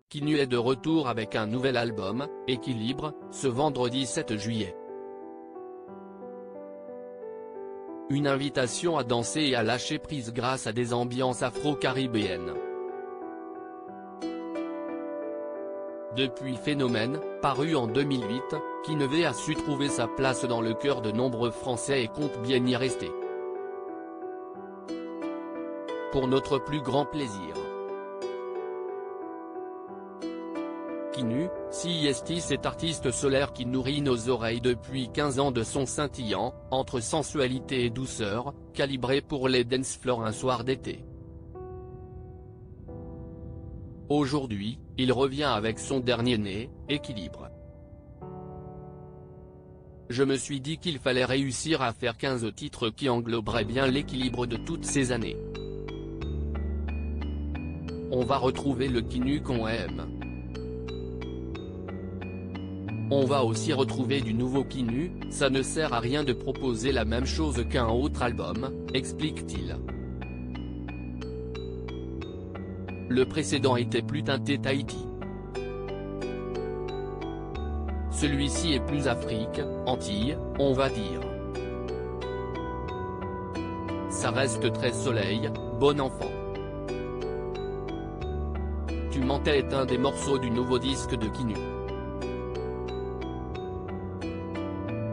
Kinu est de retour avec un nouvel album, Équilibre, ce vendredi 7 juillet. Une invitation à danser et à lâcher prise grâce à des ambiances afro-caribéennes. Depuis Phénomène, paru en 2008, Kinu a su trouver sa place dans le cœur de nombreux Français et compte bien y rester. Pour notre plus grand plaisir. Kinu, CIST, cet artiste solaire qui nourrit nos oreilles depuis 15 ans de son scintillant, entre sensualité et douceur, calibré pour les dance floors un soir d'été. Aujourd'hui, il revient avec son dernier né, Équilibre. Je me suis dit qu'il fallait réussir à faire 15 titres qui engloberaient bien l'équilibre de toutes ces années. On va retrouver le Kinu qu'on aime. On va aussi retrouver du nouveau Kinu, ça ne sert à rien de proposer la même chose qu'un autre album, explique-t-il. Le précédent était plus teinté Tahiti. Celui-ci est plus Afrique, Antilles, on va dire. Ça reste très soleil, bon enfant. Tu mentais est un des morceaux du nouveau disque de Kinu.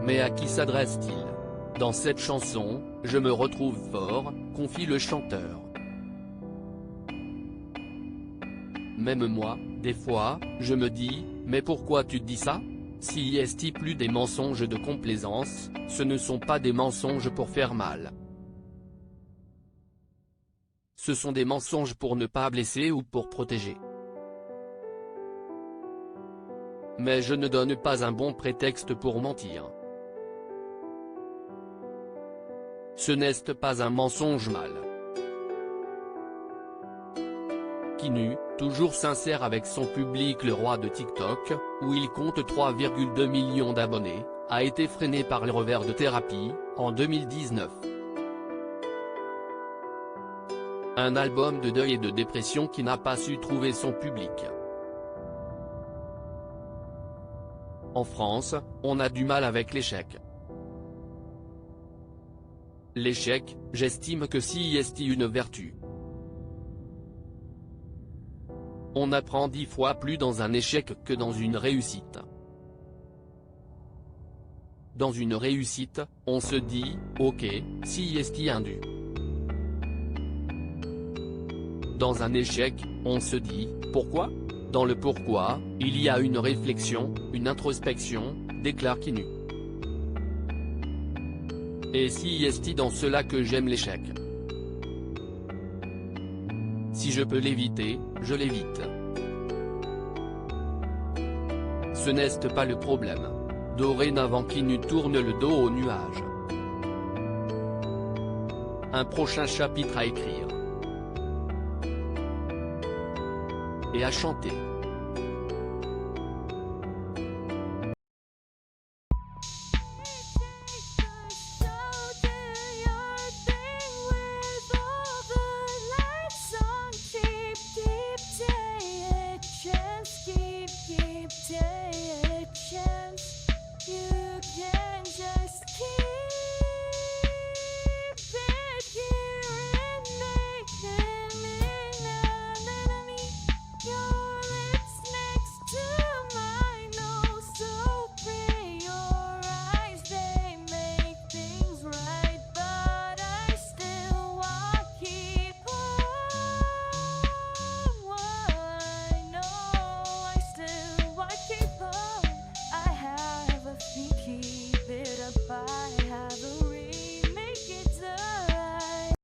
Mais à qui s'adresse-t-il? Dans cette chanson, je me retrouve fort, confie le chanteur. Même moi, des fois, je me dis, mais pourquoi tu dis ça? CIST plus des mensonges de complaisance, ce ne sont pas des mensonges pour faire mal. Ce sont des mensonges pour ne pas blesser ou pour protéger. Mais je ne donne pas un bon prétexte pour mentir. Ce n'est pas un mensonge mal. Kinu, toujours sincère avec son public, le roi de TikTok, où il compte 3,2 millions d'abonnés, a été freiné par le revers de Thérapie, en 2019. Un album de deuil et de dépression qui n'a pas su trouver son public. En France, on a du mal avec l'échec. L'échec, j'estime que CIST une vertu. On apprend 10 fois plus dans un échec que dans une réussite. Dans une réussite, on se dit, ok, CIST un dû. Dans un échec, on se dit, pourquoi? Dans le pourquoi, il y a une réflexion, une introspection, déclare Kinu. Et CIST dans cela que j'aime l'échec. Si je peux l'éviter, je l'évite. Ce n'est pas le problème. Dorénavant Kinu tourne le dos aux nuages. Un prochain chapitre à écrire. Et à chanter.